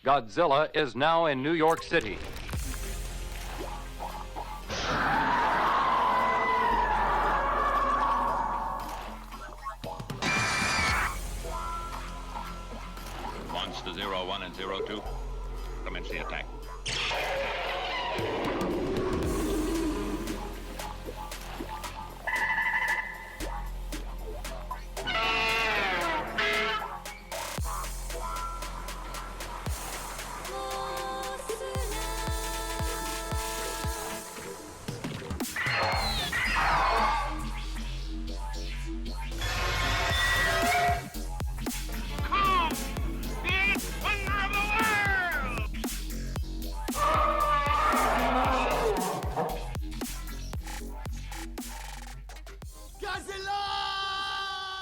Godzilla is now in New York City. Monster 01 and 02, commence the attack.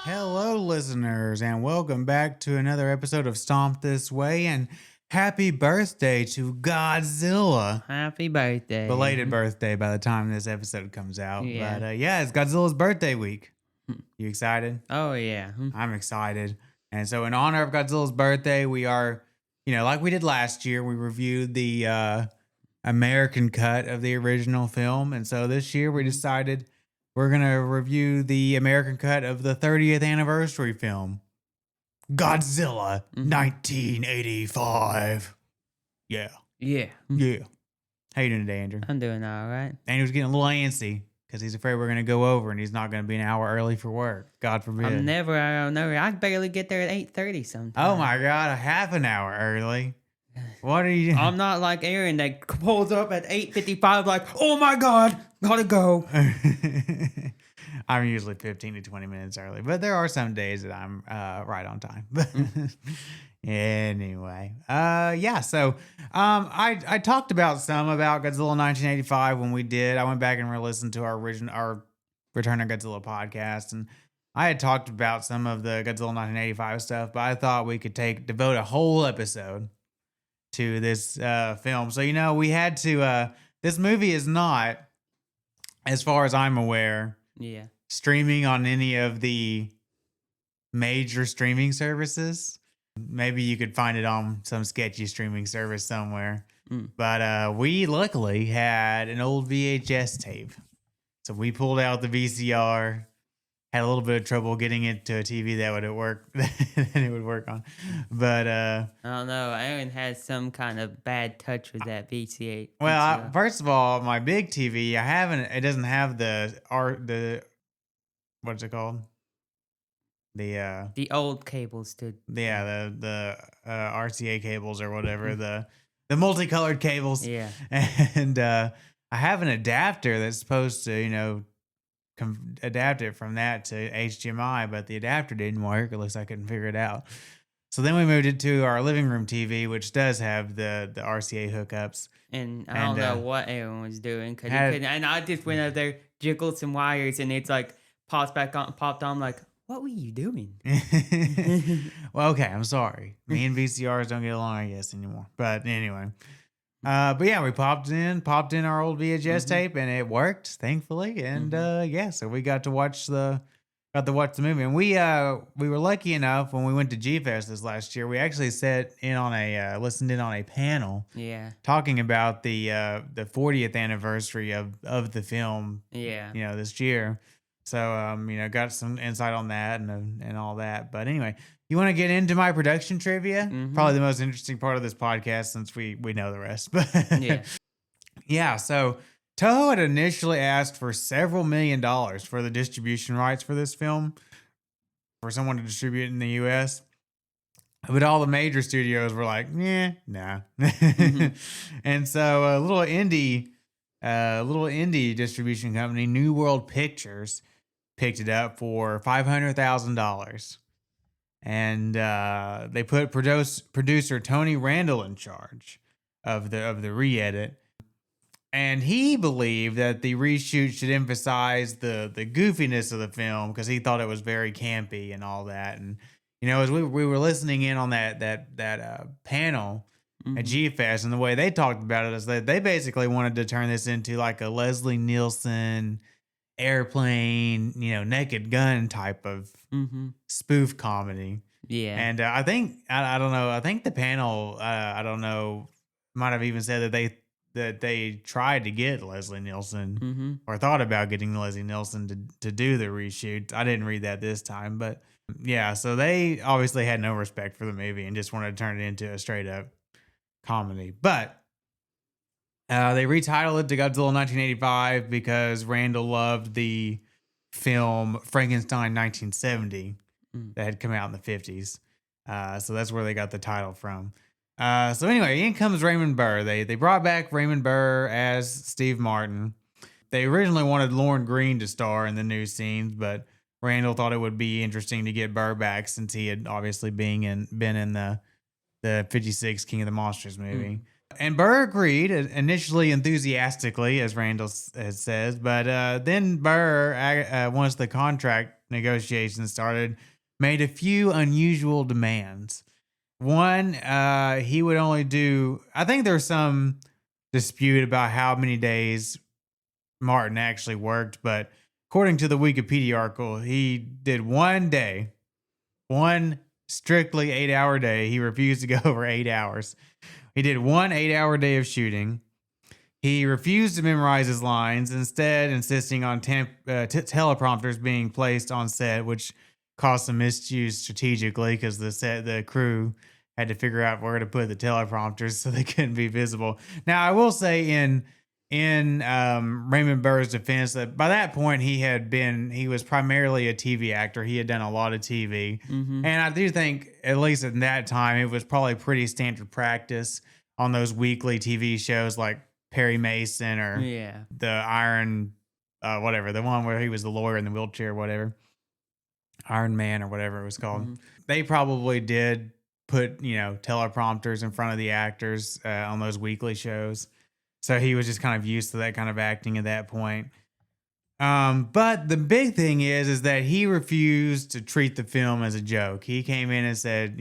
Hello, listeners, and welcome back to another episode of Stomp This Way, and happy birthday to Godzilla. Happy birthday. Belated birthday by the time this episode comes out. Yeah. But it's Godzilla's birthday week. You excited? Oh, yeah. I'm excited. And so in honor of Godzilla's birthday, we are, like we did last year, we reviewed the American cut of the original film. And so this year we decided we're going to review the American cut of the 30th anniversary film, Godzilla 1985. Yeah. Yeah. Yeah. How you doing today, Andrew? I'm doing all right. Andrew's getting a little antsy because he's afraid we're going to go over and he's not going to be an hour early for work. God forbid. I barely get there at 8:30 sometimes. Oh my God, a half an hour early. What are you doing? I'm not like Aaron that pulls up at 8:55 like, oh my God, gotta go. I'm usually 15 to 20 minutes early, but there are some days that I'm right on time. Anyway, so I talked about Godzilla 1985 when we did. I went back and re-listened to our Return of Godzilla podcast, and I had talked about some of the Godzilla 1985 stuff, but I thought we could devote a whole episode to this film. So, we had to, this movie is not, as far as I'm aware, streaming on any of the major streaming services. Maybe you could find it on some sketchy streaming service somewhere. But we luckily had an old VHS tape. So we pulled out the VCR. Had a little bit of trouble getting it to a TV that would work on, but I don't know. Aaron has some kind of bad touch with that VCA. Well, first of all, my big TV, it doesn't have the what's it called? The old cables the RCA cables or whatever, the multicolored cables. Yeah, and I have an adapter that's supposed to adapt it from that to HDMI, but the adapter didn't work. At least I couldn't figure it out. So then we moved it to our living room TV, which does have the RCA hookups. And I don't know what Aaron was doing because he couldn't. And I just went up there, jiggled some wires, and it's like popped on. Like, what were you doing? Well, okay, I'm sorry. Me and VCRs don't get along, I guess, anymore. But anyway. But yeah, we popped in our old VHS tape, and it worked, thankfully. And so we got to watch the movie. And we were lucky enough when we went to G-Fest this last year. We actually listened in on a panel, talking about the 40th anniversary of the film, this year. So got some insight on that and all that. But anyway. You want to get into my production trivia? Probably the most interesting part of this podcast since we know the rest. But so Toho had initially asked for several $1 million for the distribution rights for this film, for someone to distribute it in the U.S. But all the major studios were like, nah. And so a little indie distribution company, New World Pictures, picked it up for $500,000. And they put producer Tony Randall in charge of the re-edit. And he believed that the reshoot should emphasize the goofiness of the film because he thought it was very campy and all that. And, as we were listening in on that panel at G-Fest, and the way they talked about it is that they basically wanted to turn this into like a Leslie Nielsen airplane, Naked Gun type of spoof comedy. Yeah. And I think I don't know. I think the panel I don't know might have even said that they tried to get Leslie Nielsen or thought about getting Leslie Nielsen to do the reshoot. I didn't read that this time, but yeah. So they obviously had no respect for the movie and just wanted to turn it into a straight up comedy. But they retitled it to Godzilla 1985 because Randall loved the film Frankenstein 1970 that had come out in the 50s. So that's where they got the title from. So anyway, in comes Raymond Burr. They brought back Raymond Burr as Steve Martin. They originally wanted Lauren Green to star in the new scenes, but Randall thought it would be interesting to get Burr back since he had obviously been in the 56 King of the Monsters movie. And Burr agreed initially enthusiastically, as Randall says, but then Burr, once the contract negotiations started, made a few unusual demands. One, he would only do, I think there's some dispute about how many days Martin actually worked, but according to the Wikipedia article, he did one day, one strictly 8-hour day. He refused to go over 8 hours. He did one 8-hour day of shooting. He refused to memorize his lines, instead insisting on teleprompters being placed on set, which caused some misuse strategically because the crew had to figure out where to put the teleprompters so they couldn't be visible. Now, I will say in Raymond Burr's defense that by that point he was primarily a TV actor. He had done a lot of TV. And I do think, at least at that time, it was probably pretty standard practice on those weekly TV shows like Perry Mason or the Iron, whatever, the one where he was the lawyer in the wheelchair, whatever. Iron Man or whatever it was called. They probably did put, teleprompters in front of the actors on those weekly shows. So he was just kind of used to that kind of acting at that point. But the big thing is that he refused to treat the film as a joke. He came in and said,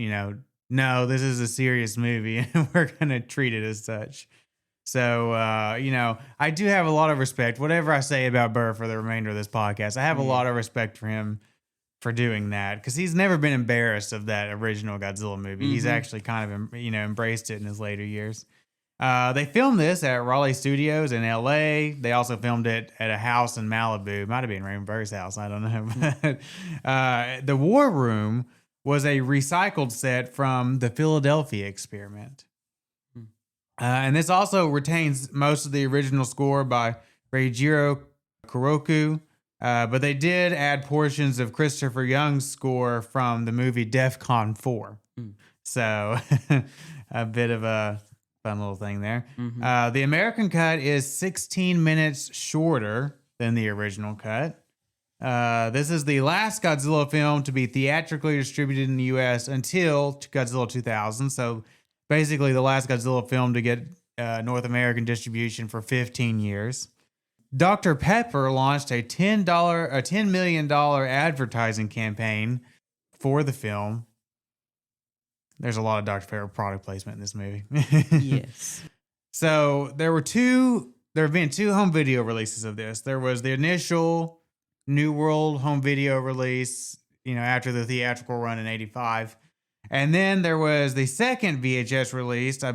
no, this is a serious movie and we're going to treat it as such. So, I do have a lot of respect. Whatever I say about Burr for the remainder of this podcast, I have a lot of respect for him for doing that because he's never been embarrassed of that original Godzilla movie. He's actually kind of, embraced it in his later years. They filmed this at Raleigh Studios in LA. They also filmed it at a house in Malibu. Might have been Raymond Burr's house. I don't know. But, the War Room was a recycled set from the Philadelphia experiment. And this also retains most of the original score by Reijiro Kuroku. But they did add portions of Christopher Young's score from the movie DEFCON 4. So a bit of a fun little thing there. The American cut is 16 minutes shorter than the original cut. This is the last Godzilla film to be theatrically distributed in the U.S. until Godzilla 2000. So basically the last Godzilla film to get North American distribution for 15 years. Dr. Pepper launched a $10 million advertising campaign for the film. There's a lot of Dr. Pepper product placement in this movie. Yes. So there have been two home video releases of this. There was the initial New World home video release, after the theatrical run in 85. And then there was the second VHS release. I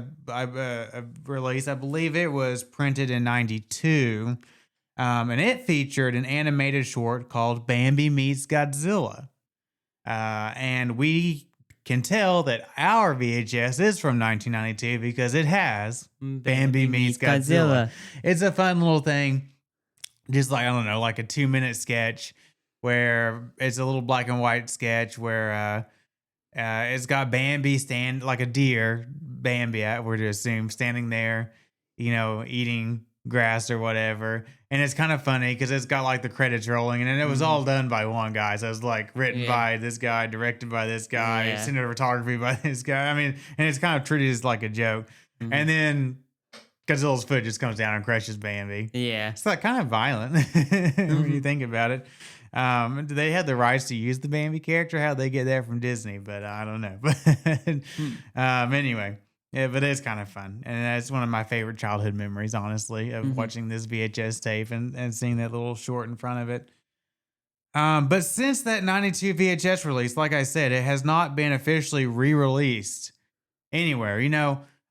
believe it was printed in 92. And it featured an animated short called Bambi Meets Godzilla. And we can tell that our VHS is from 1992 because it has Bambi Meets Godzilla. It's a fun little thing. Just like, I don't know, like a 2-minute sketch where it's a little black and white sketch where it's got Bambi like a deer, Bambi, we're to assume, standing there, eating grass or whatever. And it's kind of funny because it's got like the credits rolling, and it was all done by one guy. So it was like written by this guy, directed by this guy, cinematography by this guy. I mean, and it's kind of treated as like a joke. And then Godzilla's foot just comes down and crushes Bambi. Yeah. It's like kind of violent when you think about it. Do they have the rights to use the Bambi character? How'd they get that from Disney? But I don't know. But anyway. Yeah, but it's kind of fun. And it's one of my favorite childhood memories, honestly, of watching this VHS tape and seeing that little short in front of it. But since that 92 VHS release, like I said, it has not been officially re-released anywhere.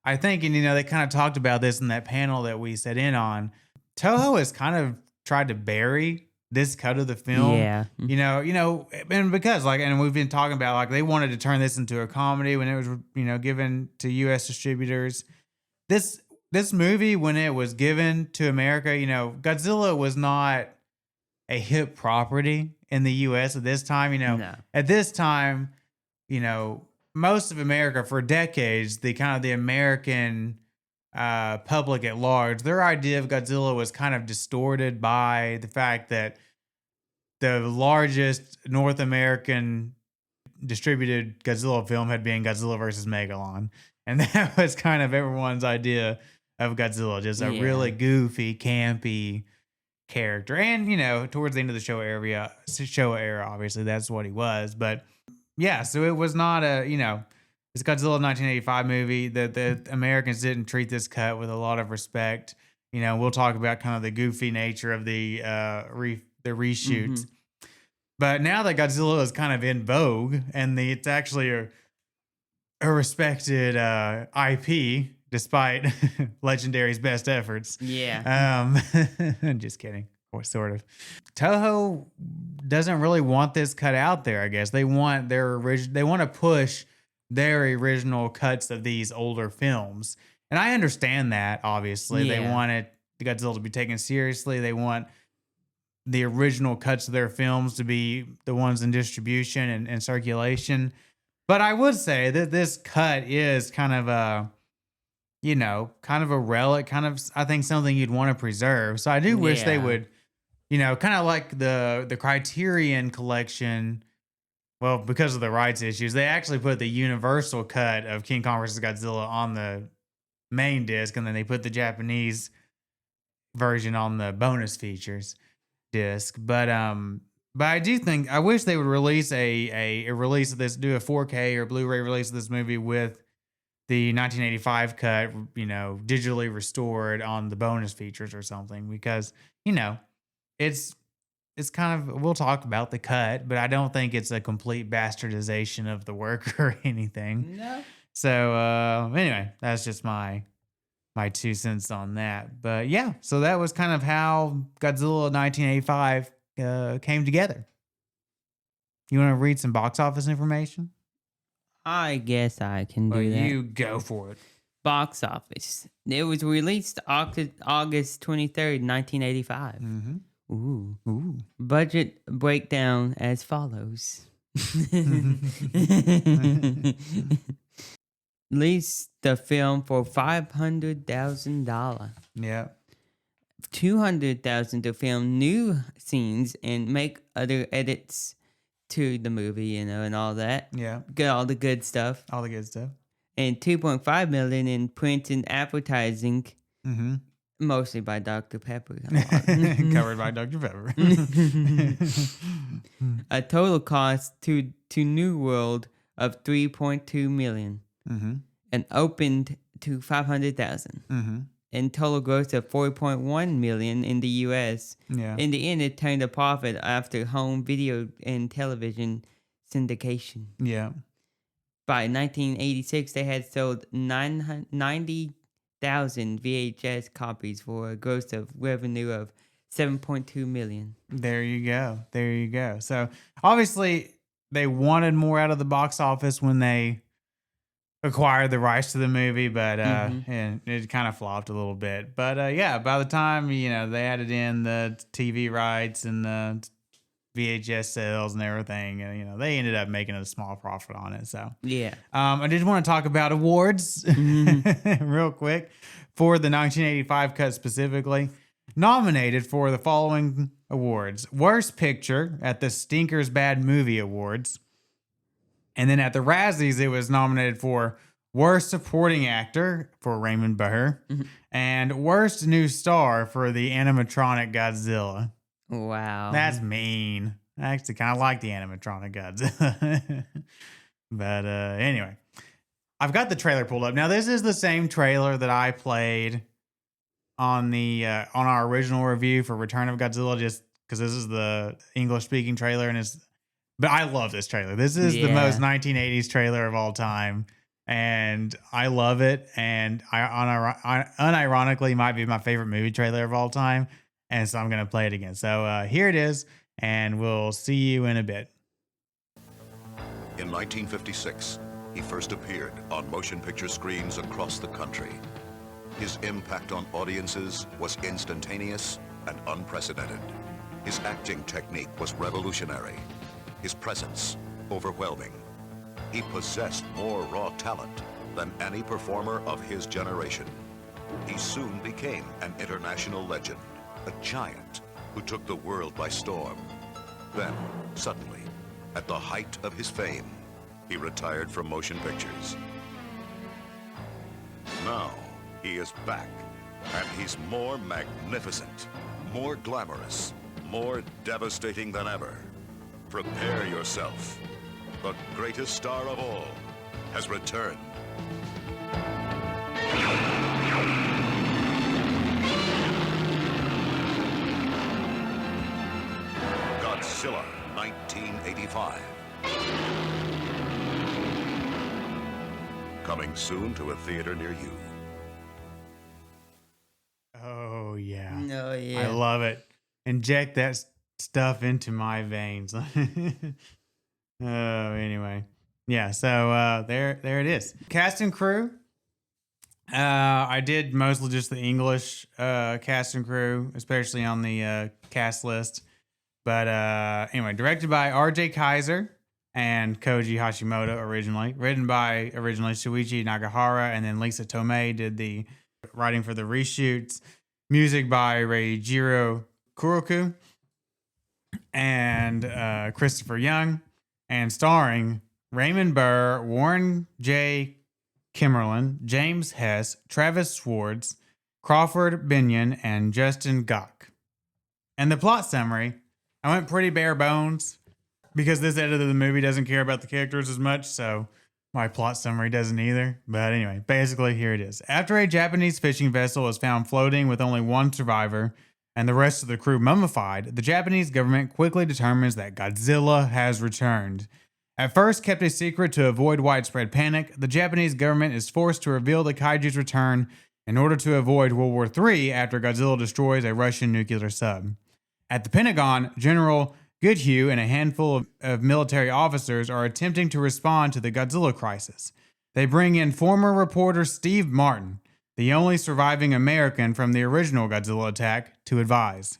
I think, and they kind of talked about this in that panel that we sat in on. Toho has kind of tried to bury this cut of the film. Yeah. And because and we've been talking about they wanted to turn this into a comedy when it was, given to US distributors. This movie, when it was given to America, Godzilla was not a hip property in the US at this time. No. At this time, most of America for decades, the American public at large, their idea of Godzilla was kind of distorted by the fact that the largest North American distributed Godzilla film had been Godzilla versus Megalon. And that was kind of everyone's idea of Godzilla, just a really goofy, campy character. And, towards the end of the show era, obviously that's what he was. But yeah, so it was not it's Godzilla 1985 movie. The Americans didn't treat this cut with a lot of respect. We'll talk about kind of the goofy nature of the reshoots. But now that Godzilla is kind of in vogue and it's actually a respected IP, despite Legendary's best efforts. Yeah. Just kidding. Or sort of. Toho doesn't really want this cut out there, I guess. They want they want to push their original cuts of these older films. And I understand that, obviously. Yeah. They want Godzilla to be taken seriously. They want the original cuts of their films to be the ones in distribution and circulation. But I would say that this cut is kind of a relic, I think something you'd want to preserve. So I do wish they would, kind of like the Criterion collection. Well, because of the rights issues, they actually put the universal cut of King Kong vs. Godzilla on the main disc, and then they put the Japanese version on the bonus features disc. But I do think I wish they would release a release of this, do a 4K or Blu-ray release of this movie with the 1985 cut, digitally restored on the bonus features or something, because it's kind of, we'll talk about the cut, but I don't think it's a complete bastardization of the work or anything. No. So anyway, that's just my 2 cents on that. But yeah, so that was kind of how Godzilla 1985 came together. You want to read some box office information? I guess I can do that. You go for it. Box office. It was released August 23rd, 1985. Mm-hmm. Ooh. Budget breakdown as follows. Leased the film for $500,000. Yeah. $200,000 to film new scenes and make other edits to the movie, and all that. Yeah. Get all the good stuff. All the good stuff. And $2.5 million in print and advertising. Mm-hmm. Mostly by Dr. Pepper. Covered by Dr. Pepper. A total cost to New World of $3.2 million. Mm-hmm. And opened to $500,000. Mm-hmm. And total gross of $4.1 million in the U.S. Yeah. In the end, it turned a profit after home video and television syndication. Yeah. By 1986, they had sold 90,000 VHS copies for a gross of revenue of $7.2 million. There you go. So obviously they wanted more out of the box office when they acquired the rights to the movie, but and it kind of flopped a little bit. But yeah, by the time they added in the TV rights and the VHS sales and everything, and they ended up making a small profit on it. So yeah, I did want to talk about awards real quick for the 1985 cut specifically. Nominated for the following awards: Worst Picture at the Stinkers Bad Movie Awards. And then at the Razzies, it was nominated for Worst Supporting Actor for Raymond Burr and Worst New Star for the animatronic Godzilla. Wow. That's mean. I actually kind of like the animatronic Godzilla. But anyway. I've got the trailer pulled up. Now, this is the same trailer that I played on the on our original review for Return of Godzilla, just because this is the English speaking trailer, and but I love this trailer. This is the most Yeah. 1980s trailer of all time, and I love it. And I unironically might be my favorite movie trailer of all time, and so I'm gonna play it again. So here it is, and we'll see you in a bit. In 1956, he first appeared on motion picture screens across the country. His impact on audiences was instantaneous and unprecedented. His acting technique was revolutionary. His presence overwhelming. He possessed more raw talent than any performer of his generation. He soon became an international legend, a giant who took the world by storm. Then, suddenly, at the height of his fame, he retired from motion pictures. Now, he is back, and he's more magnificent, more glamorous, more devastating than ever. Prepare yourself. The greatest star of all has returned. Godzilla 1985. Coming soon to a theater near you. Oh yeah. No, I yeah. love it. Inject that stuff into my veins. Oh, anyway. Yeah, so there it is. Cast and crew. I did mostly just the English cast and crew, especially on the cast list. But anyway, directed by R.J. Kaiser and Koji Hashimoto originally. Written by originally Shuichi Nagahara, and then Lisa Tomei did the writing for the reshoots. Music by Reijiro Kuroku and Christopher Young, and starring Raymond Burr, Warren J. Kimmerlin, James Hess, Travis Swartz, Crawford Binion, and Justin Gok. And the plot summary, I went pretty bare bones because this edit of the movie doesn't care about the characters as much, so my plot summary doesn't either. But anyway, basically here it is. After a Japanese fishing vessel is found floating with only one survivor and the rest of the crew mummified, the Japanese government quickly determines that Godzilla has returned. At first kept a secret to avoid widespread panic, the Japanese government is forced to reveal the kaiju's return in order to avoid World War III after Godzilla destroys a Russian nuclear sub. At the Pentagon, General Goodhue and a handful of military officers are attempting to respond to the Godzilla crisis. They bring in former reporter Steve Martin, the only surviving American from the original Godzilla attack, to advise.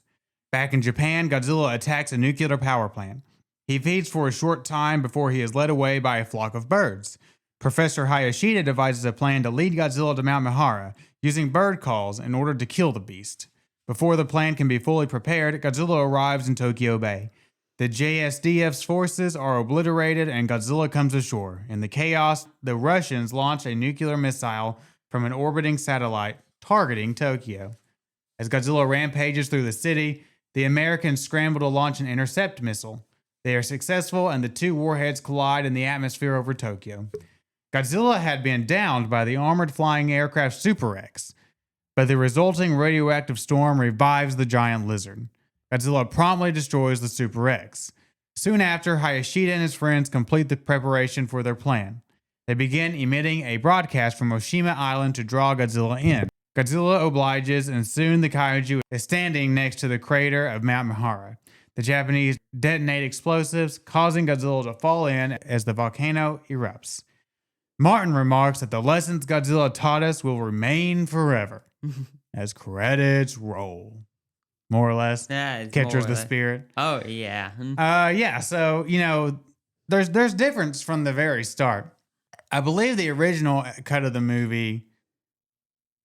Back in Japan, Godzilla attacks a nuclear power plant. He feeds for a short time before he is led away by a flock of birds. Professor Hayashida devises a plan to lead Godzilla to Mount Mihara, using bird calls in order to kill the beast. Before the plan can be fully prepared, Godzilla arrives in Tokyo Bay. The JSDF's forces are obliterated and Godzilla comes ashore. In the chaos, the Russians launch a nuclear missile from an orbiting satellite targeting Tokyo. As Godzilla rampages through the city, the Americans scramble to launch an intercept missile. They are successful and the two warheads collide in the atmosphere over Tokyo. Godzilla had been downed by the armored flying aircraft Super X, but the resulting radioactive storm revives the giant lizard. Godzilla promptly destroys the Super X. Soon after, Hayashida and his friends complete the preparation for their plan. They begin emitting a broadcast from Oshima Island to draw Godzilla in. Godzilla obliges, and soon the kaiju is standing next to the crater of Mount Mihara. The Japanese detonate explosives, causing Godzilla to fall in as the volcano erupts. Martin remarks that the lessons Godzilla taught us will remain forever as credits roll. More or less. Captures the spirit. Oh, yeah. Yeah, so, there's difference from the very start. I believe the original cut of the movie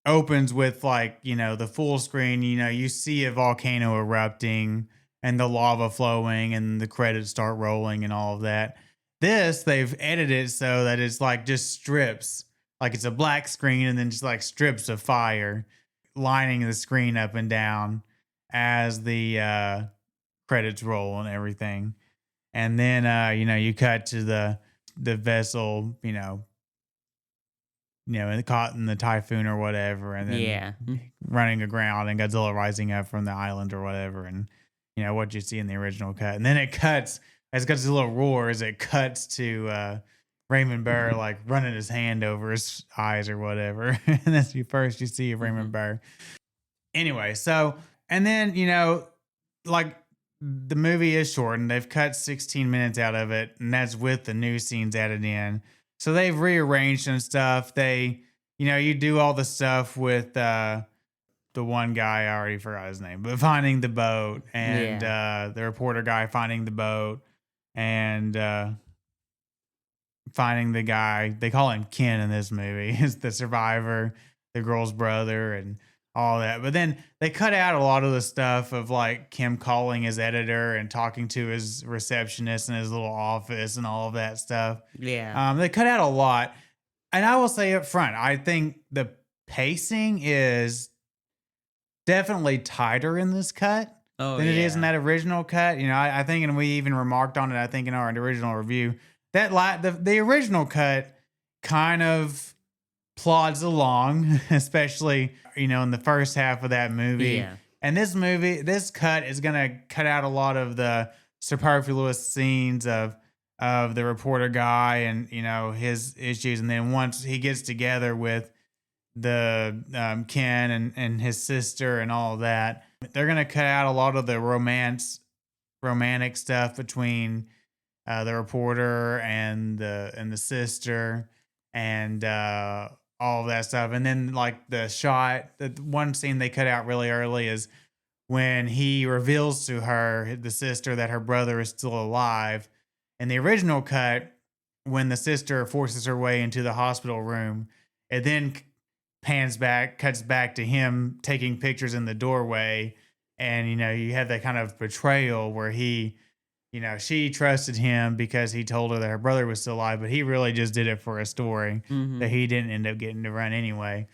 opens with, the full screen. You see a volcano erupting and the lava flowing and the credits start rolling and all of that. This, they've edited so that it's just strips. It's a black screen and then just strips of fire lining the screen up and down as the credits roll and everything. And then, you cut to the vessel, caught in the typhoon or whatever, and then Yeah. running aground and Godzilla rising up from the island or whatever, and what you see in the original cut, and then it cuts as Godzilla roars. It cuts to Raymond Burr like running his hand over his eyes or whatever, and that's you see of Raymond Burr. Anyway, so and then like the movie is shortened. They've cut 16 minutes out of it, and that's with the new scenes added in. So they've rearranged some stuff. They, you do all the stuff with the one guy, I already forgot his name, but finding the boat, and the reporter guy finding the boat, and finding the guy. They call him Ken in this movie. Is the survivor, the girl's brother, and all that. But then they cut out a lot of the stuff of like Kim calling his editor and talking to his receptionist in his little office and all of that stuff. Yeah. They cut out a lot. And I will say up front, I think the pacing is definitely tighter in this cut than it is in that original cut. I think, and we even remarked on it, I think in our original review, that the original cut kind of plods along, especially in the first half of that movie. Yeah. And this cut is gonna cut out a lot of the superfluous scenes of the reporter guy and his issues, and then once he gets together with the Ken and his sister and all of that, they're gonna cut out a lot of the romantic stuff between the reporter and the sister, and all of that stuff. And then like the one scene they cut out really early is when he reveals to her, the sister, that her brother is still alive. In the original cut, when the sister forces her way into the hospital room, it then cuts back to him taking pictures in the doorway. And, you have that kind of betrayal where she trusted him because he told her that her brother was still alive, but he really just did it for a story that he didn't end up getting to run anyway.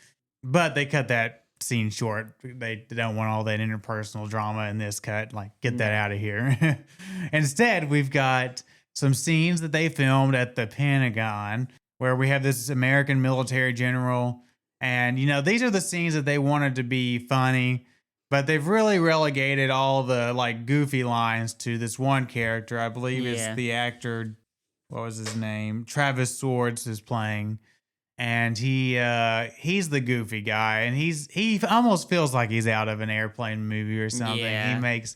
But they cut that scene short. They don't want all that interpersonal drama in this cut. Like, get that out of here. Instead, we've got some scenes that they filmed at the Pentagon where we have this American military general. And, these are the scenes that they wanted to be funny, but they've really relegated all the like goofy lines to this one character. I believe it's the actor, what was his name? Travis Swords is playing. And he's the goofy guy, and he almost feels like he's out of an airplane movie or something. Yeah. He makes,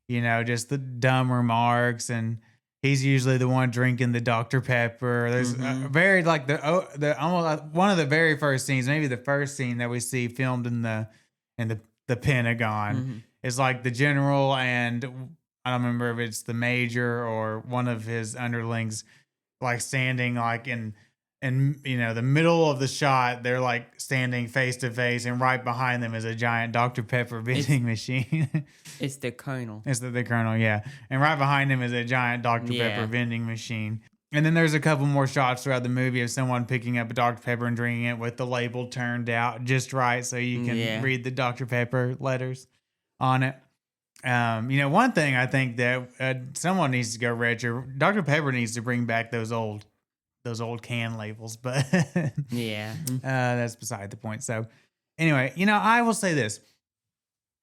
just the dumb remarks, and he's usually the one drinking the Dr. Pepper. There's very like the almost one of the very first scenes, maybe the first scene that we see filmed in the Pentagon is like the general, and I don't remember if it's the major or one of his underlings, like standing like in the middle of the shot. They're like standing face to face, and right behind them is a giant Dr. Pepper vending machine. It's the Colonel. It's the Colonel, yeah. And right behind him is a giant Dr. Pepper vending machine. And then there's a couple more shots throughout the movie of someone picking up a Dr. Pepper and drinking it with the label turned out just right so you can read the Dr. Pepper letters on it. One thing I think that someone needs to go retro. Dr. Pepper needs to bring back those old can labels, but that's beside the point. So anyway, I will say this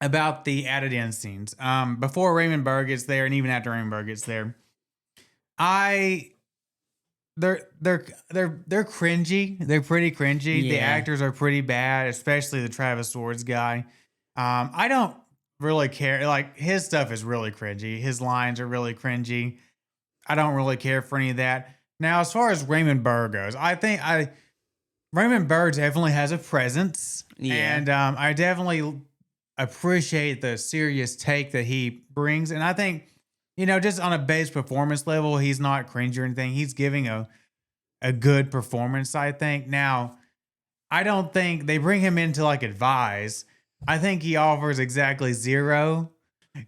about the added in scenes. Before Raymond Burr gets there, and even after Raymond Burr gets there, they're cringy. They're pretty cringy. Yeah. The actors are pretty bad, especially the Travis Swords guy. I don't really care. Like, his stuff is really cringy. His lines are really cringy. I don't really care for any of that. Now, as far as Raymond Burr goes, I think Raymond Burr definitely has a presence. Yeah. And I definitely appreciate the serious take that he brings. And I think, just on a base performance level, he's not cringe or anything. He's giving a good performance, I think. Now, I don't think they bring him in to like advise. I think he offers exactly zero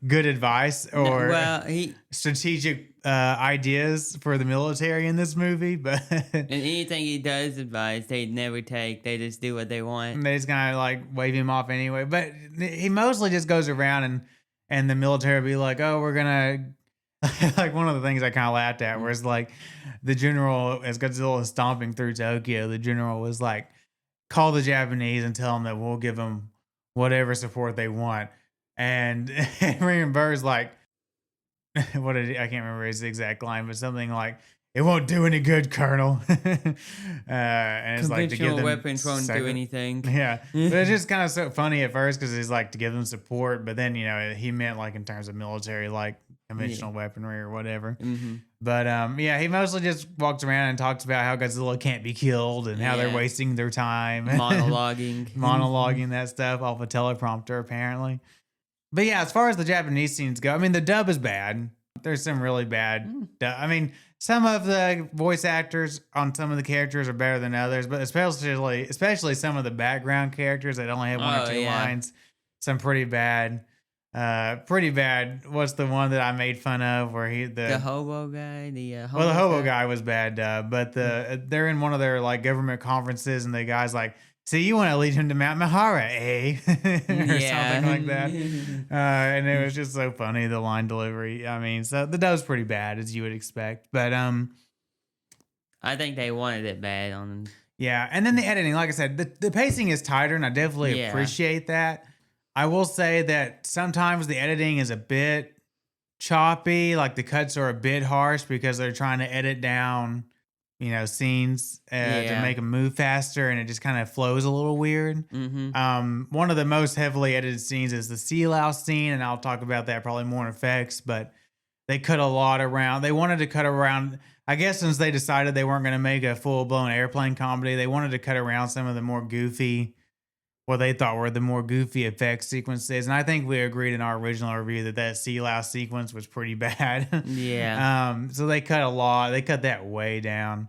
good advice or strategic ideas for the military in this movie. But and anything he does advise, they never take. They just do what they want. And they just kind of like wave him off anyway. But he mostly just goes around and the military will be like, oh, we're gonna like, one of the things I kind of laughed at was like the general, as Godzilla is stomping through Tokyo, the general was like, call the Japanese and tell them that we'll give them whatever support they want. And Raymond Burr's like, what did I can't remember his exact line, but something like, "It won't do any good, Colonel." And it's like to give Conventional them weapons won't do anything. Yeah, but it's just kind of so funny at first because he's like to give them support, but then he meant like in terms of military, like conventional weaponry or whatever. Mm-hmm. But yeah, he mostly just walks around and talks about how Godzilla can't be killed and how they're wasting their time, monologuing that stuff off a teleprompter apparently. But yeah, as far as the Japanese scenes go, I mean, the dub is bad. There's some really bad I mean, some of the voice actors on some of the characters are better than others, but especially some of the background characters that only have one or two lines. Some pretty bad. What's the one that I made fun of where the hobo guy? The hobo guy was bad, but they're in one of their like government conferences and the guy's like, "So you want to lead him to Mount Mahara, eh?" or something like that. And it was just so funny, the line delivery. I mean, so the dub's pretty bad as you would expect, but I think they wanted it bad on. Yeah, and then the editing, like I said, the pacing is tighter, and I definitely appreciate that. I will say that sometimes the editing is a bit choppy, like the cuts are a bit harsh because they're trying to edit down, scenes to make them move faster, and it just kind of flows a little weird. Mm-hmm. One of the most heavily edited scenes is the sea louse scene, and I'll talk about that probably more in effects, but they cut a lot around. They wanted to cut around, I guess since they decided they weren't going to make a full-blown airplane comedy, they wanted to cut around some of the more goofy, what they thought were the more goofy effect sequences. And I think we agreed in our original review that sea louse sequence was pretty bad. Yeah. So they cut a lot. They cut that way down.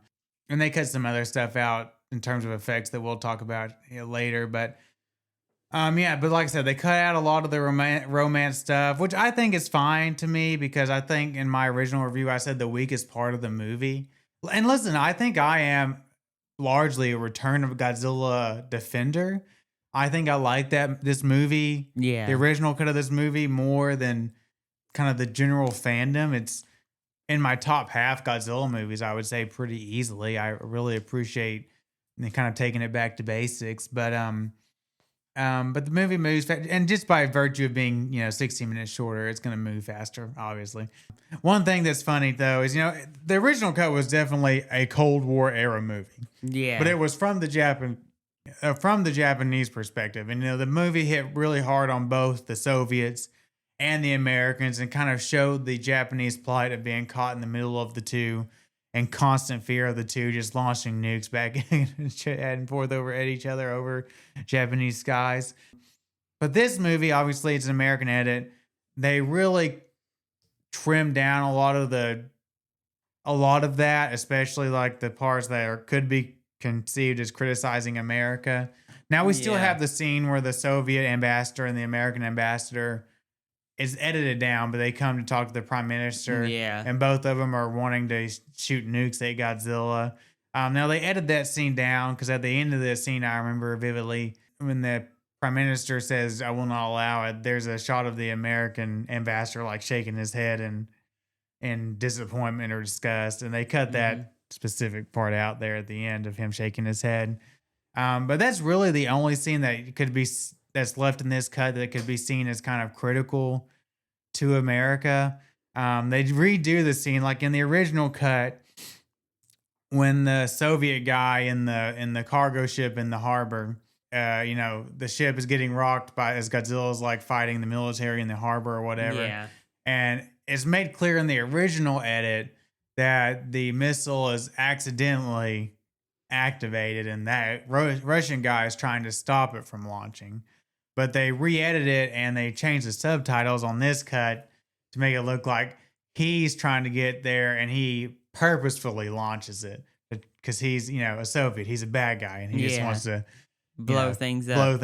And they cut some other stuff out in terms of effects that we'll talk about later. But but like I said, they cut out a lot of the romance stuff, which I think is fine to me because I think in my original review, I said the weakest part of the movie. And listen, I think I am largely a Return of Godzilla defender. I think I like this movie, the original cut of this movie, more than kind of the general fandom. It's in my top half Godzilla movies, I would say pretty easily. I really appreciate kind of taking it back to basics, but the movie moves fast, and just by virtue of being 16 minutes shorter, it's going to move faster. Obviously, one thing that's funny though is the original cut was definitely a Cold War era movie, but it was from the Japanese perspective. And, the movie hit really hard on both the Soviets and the Americans and kind of showed the Japanese plight of being caught in the middle of the two and constant fear of the two just launching nukes back and forth at each other over Japanese skies. But this movie, obviously, it's an American edit. They really trimmed down a lot of that, especially like the parts that could be conceived as criticizing America. Now we still have the scene where the Soviet ambassador and the American ambassador is edited down, but they come to talk to the prime minister. And both of them are wanting to shoot nukes at Godzilla. Now they edited that scene down because at the end of this scene, I remember vividly when the prime minister says, "I will not allow it," there's a shot of the American ambassador like shaking his head in disappointment or disgust. And they cut that specific part out there at the end of him shaking his head. But that's really the only scene that's left in this cut that could be seen as kind of critical to America. They redo the scene like in the original cut when the Soviet guy in the cargo ship in the harbor, the ship is getting rocked as Godzilla's like fighting the military in the harbor or whatever. And it's made clear in the original edit that the missile is accidentally activated and that Russian guy is trying to stop it from launching. But they re-edited it and they changed the subtitles on this cut to make it look like he's trying to get there and he purposefully launches it because he's, a Soviet. He's a bad guy and he just wants to blow things up, blow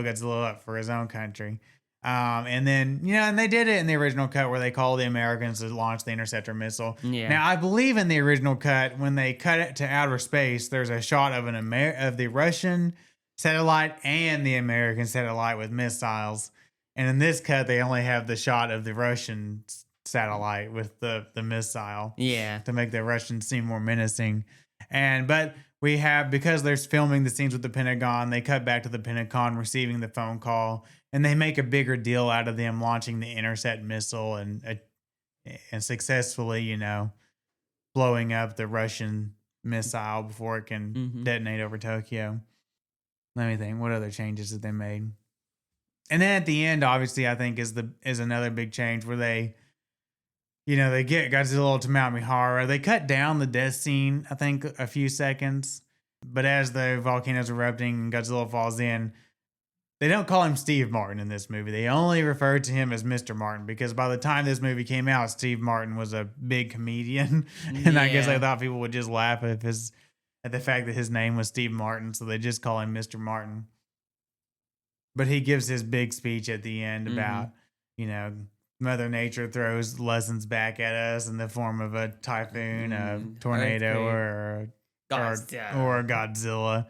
Godzilla up for his own country. And then, and they did it in the original cut where they called the Americans to launch the interceptor missile. Now, I believe in the original cut, when they cut it to outer space, there's a shot of of the Russian satellite and the American satellite with missiles. And in this cut, they only have the shot of the Russian satellite with the missile. To make the Russians seem more menacing. But we have, because there's filming the scenes with the Pentagon, they cut back to the Pentagon receiving the phone call, and they make a bigger deal out of them launching the Intercept missile and successfully, blowing up the Russian missile before it can detonate over Tokyo. Let me think. What other changes did they made? And then at the end, obviously, I think is another big change where they get Godzilla to Mount Mihara. They cut down the death scene, I think, a few seconds. But as the volcano's erupting and Godzilla falls in, they don't call him Steve Martin in this movie. They only refer to him as Mr. Martin, because by the time this movie came out, Steve Martin was a big comedian. And I guess I thought people would just laugh at the fact that his name was Steve Martin. So they just call him Mr. Martin. But he gives his big speech at the end about, Mother Nature throws lessons back at us in the form of a typhoon, a tornado, or a Godzilla.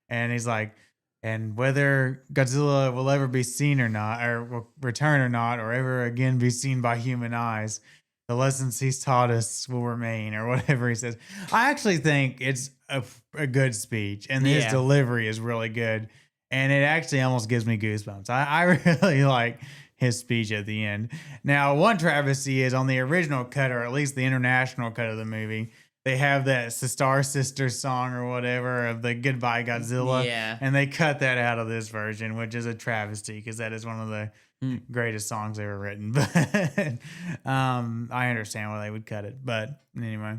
And he's like, and whether Godzilla will ever be seen or not, or will return or not, or ever again be seen by human eyes, the lessons he's taught us will remain, or whatever he says. I actually think it's a good speech, and his delivery is really good. And it actually almost gives me goosebumps. I really like his speech at the end. Now, one travesty is on the original cut, or at least the international cut of the movie, they have that Star Sisters song or whatever of the Goodbye Godzilla. Yeah. And they cut that out of this version, which is a travesty because that is one of the greatest songs ever written. But I understand why they would cut it. But anyway.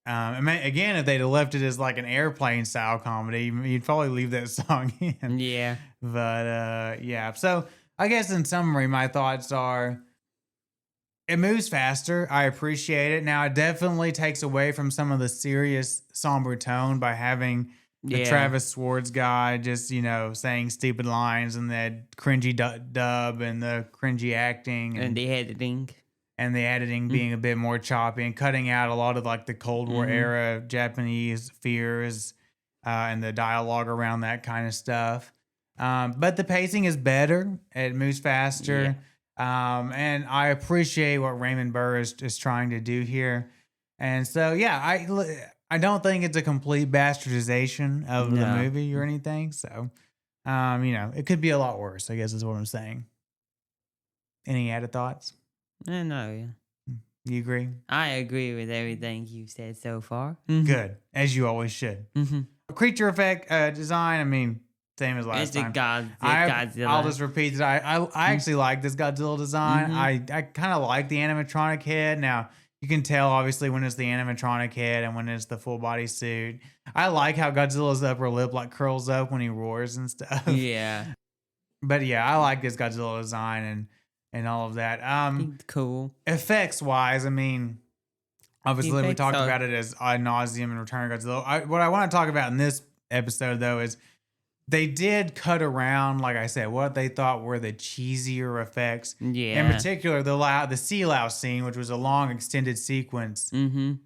Again, if they'd have left it as like an airplane style comedy, you'd probably leave that song in. Yeah. But yeah. So I guess in summary, my thoughts are it moves faster. I appreciate it. Now, it definitely takes away from some of the serious, somber tone by having the Travis Swords guy just, saying stupid lines and that cringy dub and the cringy acting. And the editing. And the editing being a bit more choppy and cutting out a lot of like the Cold War era Japanese fears and the dialogue around that kind of stuff. But the pacing is better. It moves faster. And I appreciate what Raymond Burr is trying to do here. And so, I don't think it's a complete bastardization of the movie or anything. So, it could be a lot worse, I guess is what I'm saying. Any added thoughts? No. You agree? I agree with everything you said so far. Good, as you always should. Creature effect design, same as last time. Godzilla. I'll just repeat that. I actually like this Godzilla design. I kind of like the animatronic head. Now, you can tell, obviously, when it's the animatronic head and when it's the full body suit. I like how Godzilla's upper lip curls up when he roars and stuff. Yeah. But yeah, I like this Godzilla design and all of that. Cool. Effects wise, obviously we talked about it as ad nauseum in Return of Godzilla. What I want to talk about in this episode though is they did cut around, like I said, what they thought were the cheesier effects. Yeah. In particular, the sea louse scene, which was a long extended sequence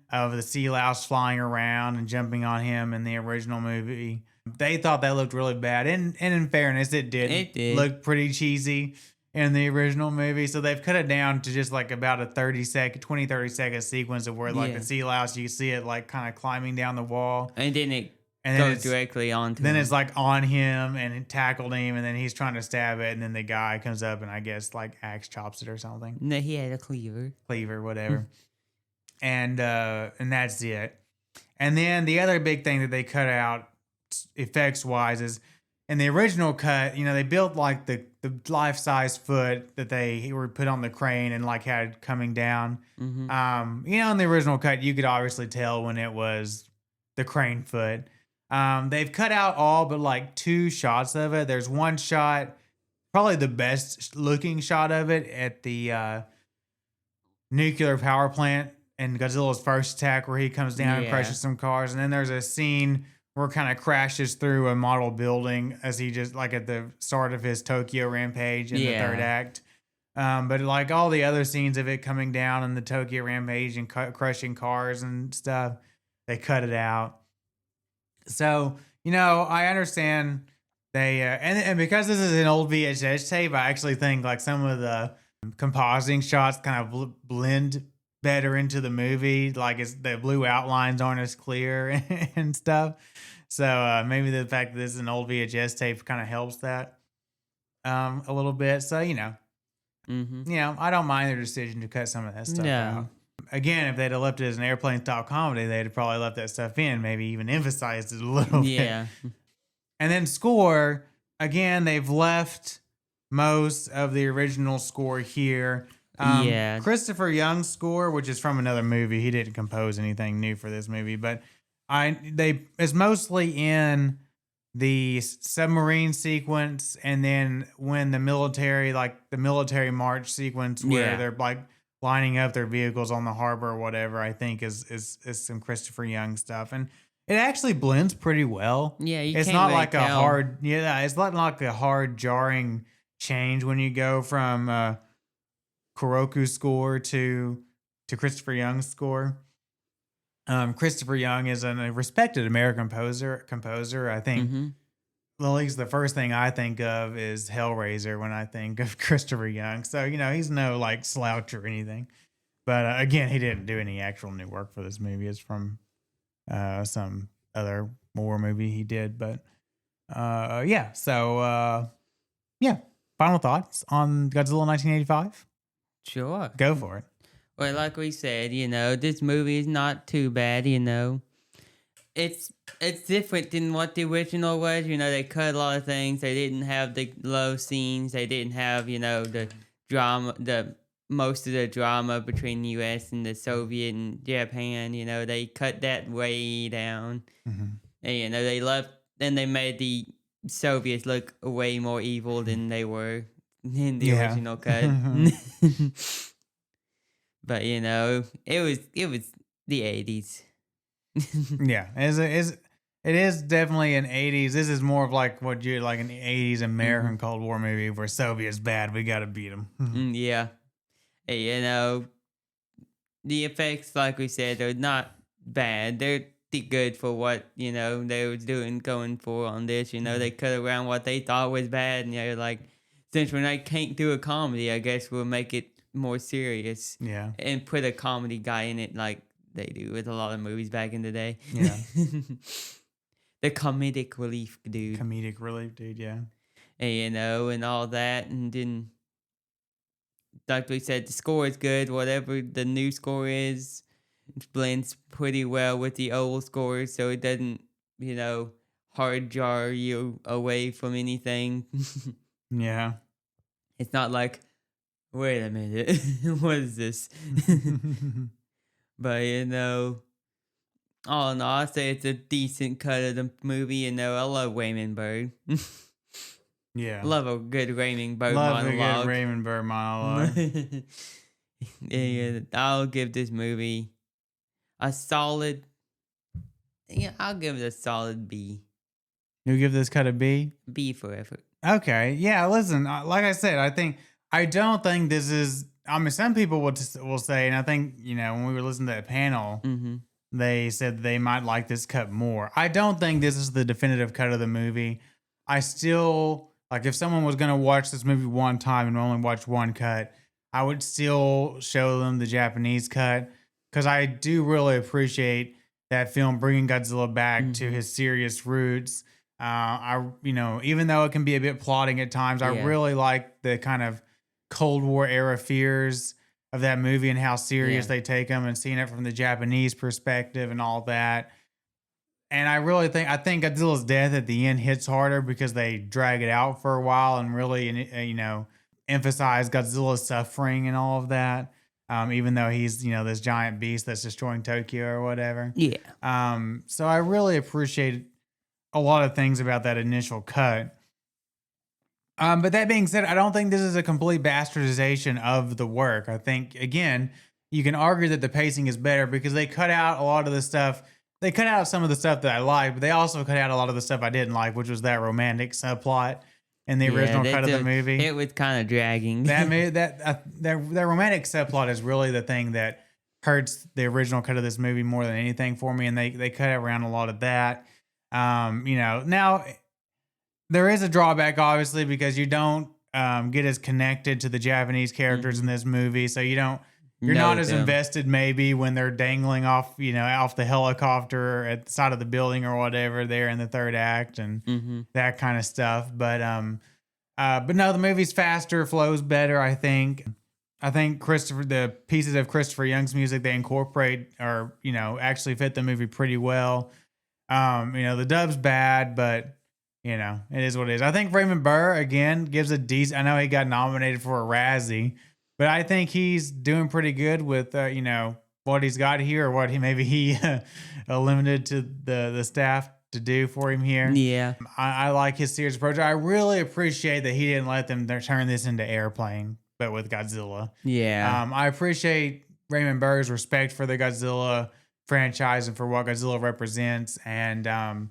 of the sea louse flying around and jumping on him in the original movie. They thought that looked really bad. And in fairness, it did. It did. Look pretty cheesy in the original movie. So they've cut it down to just like about a 30 second sequence of where the sea louse, you see it like kind of climbing down the wall. And then it goes directly onto him. Then it's like on him and it tackled him and then he's trying to stab it. And then the guy comes up and I guess like axe chops it or something. No, he had a cleaver. Whatever. And that's it. And then the other big thing that they cut out effects wise is in the original cut, they built like the life-size foot that they were put on the crane and like had coming down. In the original cut, you could obviously tell when it was the crane foot. They've cut out all but like 2 shots of it. There's one shot, probably the best looking shot of it at the nuclear power plant and Godzilla's first attack where he comes down and crushes some cars. And then there's a scene where it kind of crashes through a model building as he just like at the start of his Tokyo rampage in the third act. But like all the other scenes of it coming down in the Tokyo rampage and crushing cars and stuff, they cut it out. So, I understand they, and because this is an old VHS tape, I actually think like some of the compositing shots kind of blend better into the movie. Like the blue outlines aren't as clear and stuff. So maybe the fact that this is an old VHS tape kind of helps that a little bit. So, I don't mind their decision to cut some of that stuff out. Again, if they'd have left it as an airplane style comedy, they'd have probably left that stuff in, maybe even emphasized it a little bit. Yeah. And then score, again, they've left most of the original score here. Christopher Young's score, which is from another movie, he didn't compose anything new for this movie, but it's mostly in the submarine sequence, and then when the military march sequence where they're like lining up their vehicles on the harbor or whatever, I think is some Christopher Young stuff, and it actually blends pretty well. Yeah, it's not like a hard. Yeah, it's not like a hard jarring change when you go from Kuroku's score to Christopher Young's score. Christopher Young is a respected American composer. I think at least the first thing I think of is Hellraiser when I think of Christopher Young. So, he's no like slouch or anything. But again, he didn't do any actual new work for this movie. It's from some other war movie he did. But final thoughts on Godzilla 1985? Sure. Go for it. Well, like we said, this movie is not too bad, It's different than what the original was. They cut a lot of things. They didn't have the low scenes. They didn't have, the drama, most of the drama between the U.S. and the Soviet and Japan. They cut that way down. And, they left, and they made the Soviets look way more evil than they were in the original cut. But it was the 80s. Yeah, it is definitely an 80s. This is more of like what you like an 80s American Cold War movie where Soviet's bad, we gotta beat them. Yeah, the effects, like we said, they're not bad. They're good for what they were going for on this. They cut around what they thought was bad, and they're like, since when I can't do a comedy, I guess we'll make it more serious. Yeah, and put a comedy guy in it like they do with a lot of movies back in the day. Yeah. The comedic relief dude, yeah. And all that. And then, like we said, the score is good. Whatever the new score is, it blends pretty well with the old score, so it doesn't, hard jar you away from anything. Yeah. It's not like, wait a minute, what is this? But, all in all, I'd say it's a decent cut of the movie. I love Raymond Burr. Yeah. Love a good Raymond Burr monologue. Love a good Raymond Burr monologue. Yeah, I'll give this movie a solid... Yeah, I'll give it a solid B. You'll give this cut a B? B for effort. Okay. Yeah, listen, like I said, I don't think this is... I mean, some people will say, and I think, when we were listening to that panel, they said they might like this cut more. I don't think this is the definitive cut of the movie. I still, like, if someone was going to watch this movie one time and only watch one cut, I would still show them the Japanese cut, because I do really appreciate that film bringing Godzilla back to his serious roots. Even though it can be a bit plotting at times, I really like the kind of Cold War era fears of that movie and how serious they take them, and seeing it from the Japanese perspective and all that. And I think Godzilla's death at the end hits harder because they drag it out for a while and really, emphasize Godzilla's suffering and all of that. Even though he's, this giant beast that's destroying Tokyo or whatever. Yeah. So I really appreciate a lot of things about that initial cut. But that being said, I don't think this is a complete bastardization of the work. I think, again, you can argue that the pacing is better because they cut out a lot of the stuff. They cut out some of the stuff that I liked, but they also cut out a lot of the stuff I didn't like, which was that romantic subplot in the original cut of the movie. It was kind of dragging. That romantic subplot is really the thing that hurts the original cut of this movie more than anything for me, and they cut around a lot of that. Now there is a drawback, obviously, because you don't get as connected to the Japanese characters in this movie, so you don't you're know not as them. invested maybe when they're dangling off, off the helicopter at the side of the building or whatever there in the third act and that kind of stuff. But no, the movie's faster, flows better, I think. I think the pieces of Christopher Young's music they incorporate are, actually fit the movie pretty well. The dub's bad, but it is what it is. I think Raymond Burr again gives a decent. I know he got nominated for a Razzie, but I think he's doing pretty good with what he's got here, or what he limited to the staff to do for him here. Yeah. I like his serious approach. I really appreciate that he didn't let them turn this into Airplane, but with Godzilla. Yeah. I appreciate Raymond Burr's respect for the Godzilla franchise and for what Godzilla represents, and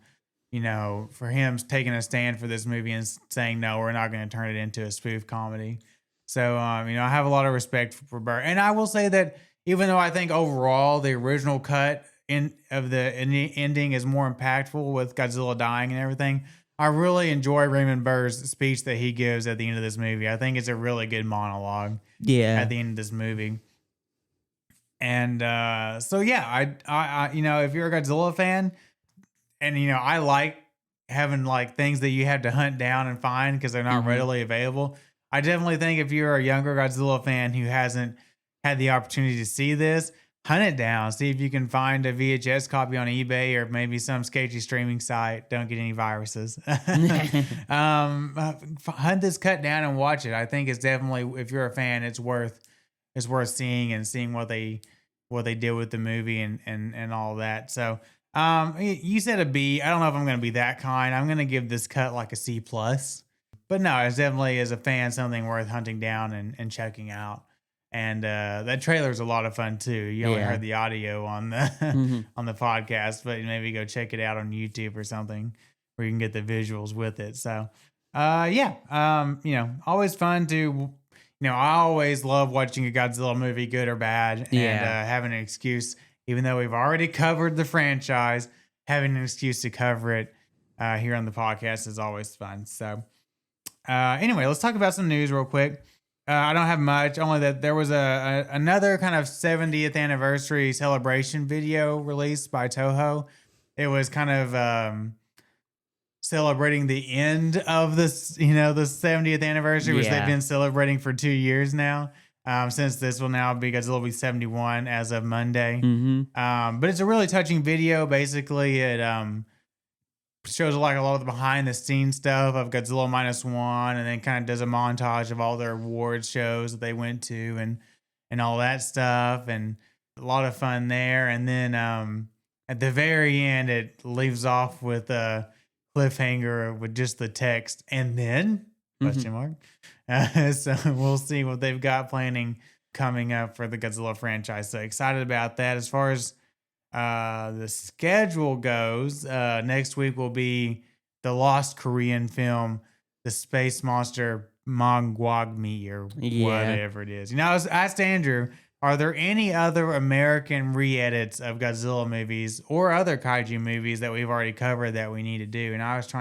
for him taking a stand for this movie and saying no, we're not going to turn it into a spoof comedy. So I have a lot of respect for Burr, and I will say that even though I think overall the original cut of the ending is more impactful with Godzilla dying and everything, I really enjoy Raymond Burr's speech that he gives at the end of this movie. I think it's a really good monologue. Yeah. At the end of this movie. And so yeah, I if you're a Godzilla fan, and I like having like things that you have to hunt down and find because they're not readily available. I definitely think if you're a younger Godzilla fan who hasn't had the opportunity to see this, hunt it down. See if you can find a VHS copy on eBay or maybe some sketchy streaming site. Don't get any viruses. Hunt this cut down and watch it. I think it's definitely, if you're a fan, it's worth seeing and seeing what they did with the movie and all that. So you said a B. I don't know if I'm going to be that kind. I'm going to give this cut like a C plus. But no, it's definitely, as a fan, something worth hunting down and checking out. And that trailer's a lot of fun too. You only heard the audio on the on the podcast, but maybe go check it out on YouTube or something where you can get the visuals with it. So always fun to I always love watching a Godzilla movie, good or bad, and having an excuse, even though we've already covered the franchise, having an excuse to cover it here on the podcast is always fun. So anyway, let's talk about some news real quick. I don't have much, only that there was another kind of 70th anniversary celebration video released by Toho. It was kind of celebrating the end of this, the 70th anniversary, which they've been celebrating for 2 years now. Since this will now be Godzilla will be 71 as of Monday. But it's a really touching video. Basically, it shows like a lot of the behind the scenes stuff of Godzilla -1, and then kind of does a montage of all their awards shows that they went to and all that stuff, and a lot of fun there. And then at the very end, it leaves off with a cliffhanger with just the text, and then question mark. So we'll see what they've got planning coming up for the Godzilla franchise. So excited about that. As far as the schedule goes, next week will be the lost Korean film, the Space Monster Wangmagwi, or whatever it is. I asked Andrew, are there any other American re-edits of Godzilla movies or other kaiju movies that we've already covered that we need to do? And I was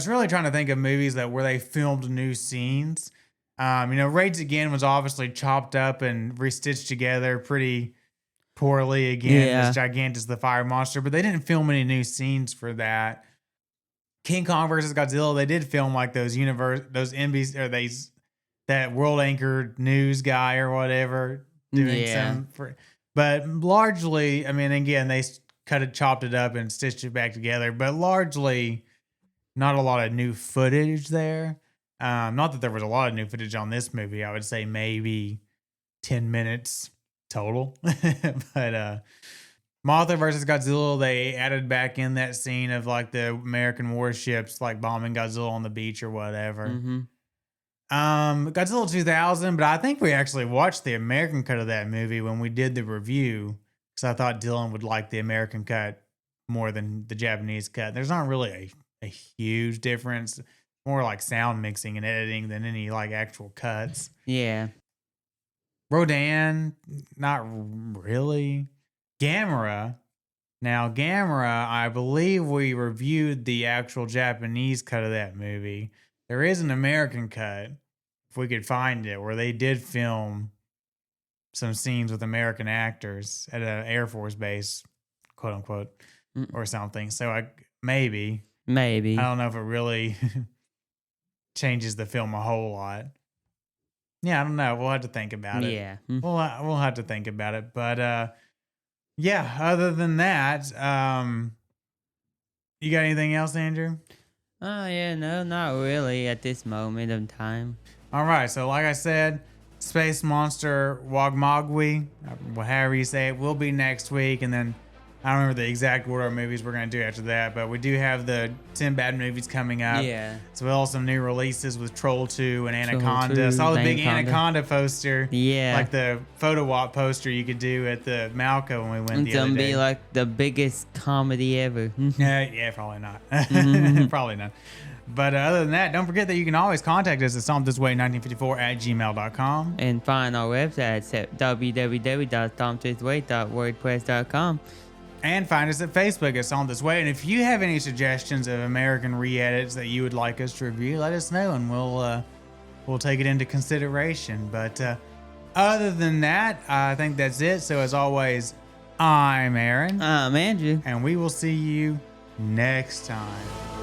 really trying to think of movies where they filmed new scenes. Raids Again was obviously chopped up and restitched together pretty poorly again. This Gigantus the Fire Monster, but they didn't film any new scenes for that. King Kong versus Godzilla, they did film like those NBC or that world anchored news guy or whatever doing but largely, again, they chopped it up and stitched it back together, but largely not a lot of new footage there. Not that there was a lot of new footage on this movie. I would say maybe 10 minutes total. But Mothra versus Godzilla, they added back in that scene of like the American warships like bombing Godzilla on the beach or whatever. Godzilla 2000, but I think we actually watched the American cut of that movie when we did the review, because I thought Dylan would like the American cut more than the Japanese cut. There's not really a huge difference. More like sound mixing and editing than any like actual cuts. Rodan, not really. Gamera. Now, Gamera, I believe we reviewed the actual Japanese cut of that movie. There is an American cut, if we could find it, where they did film some scenes with American actors at an Air Force base, quote unquote, or something. So maybe I don't know if it really changes the film a whole lot. Yeah, I don't know. We'll have to think about it. Yeah. We'll have to think about it. But yeah, other than that, you got anything else, Andrew? Oh, yeah, no, not really at this moment of time. All right. So like I said, Space Monster Wangmagwi, however you say it, will be next week. And then I don't remember the exact order of movies we're going to do after that, but we do have the 10 bad movies coming up. Yeah. As well as some new releases with Troll 2 and Troll Anaconda. 2, Saw the big Anaconda. Anaconda poster. Yeah. Like the photo op poster you could do at the Malco when we went It's the other gonna day. be like the biggest comedy ever. Yeah, probably not. Probably not. But other than that, don't forget that you can always contact us at StompThisWay1954@gmail.com. And find our website at www.stompthisway.wordpress.com. And find us at Facebook at Stomp This Way. And if you have any suggestions of American re-edits that you would like us to review, let us know and we'll take it into consideration. But other than that, I think that's it. So as always, I'm Aaron. I'm Andrew. And we will see you next time.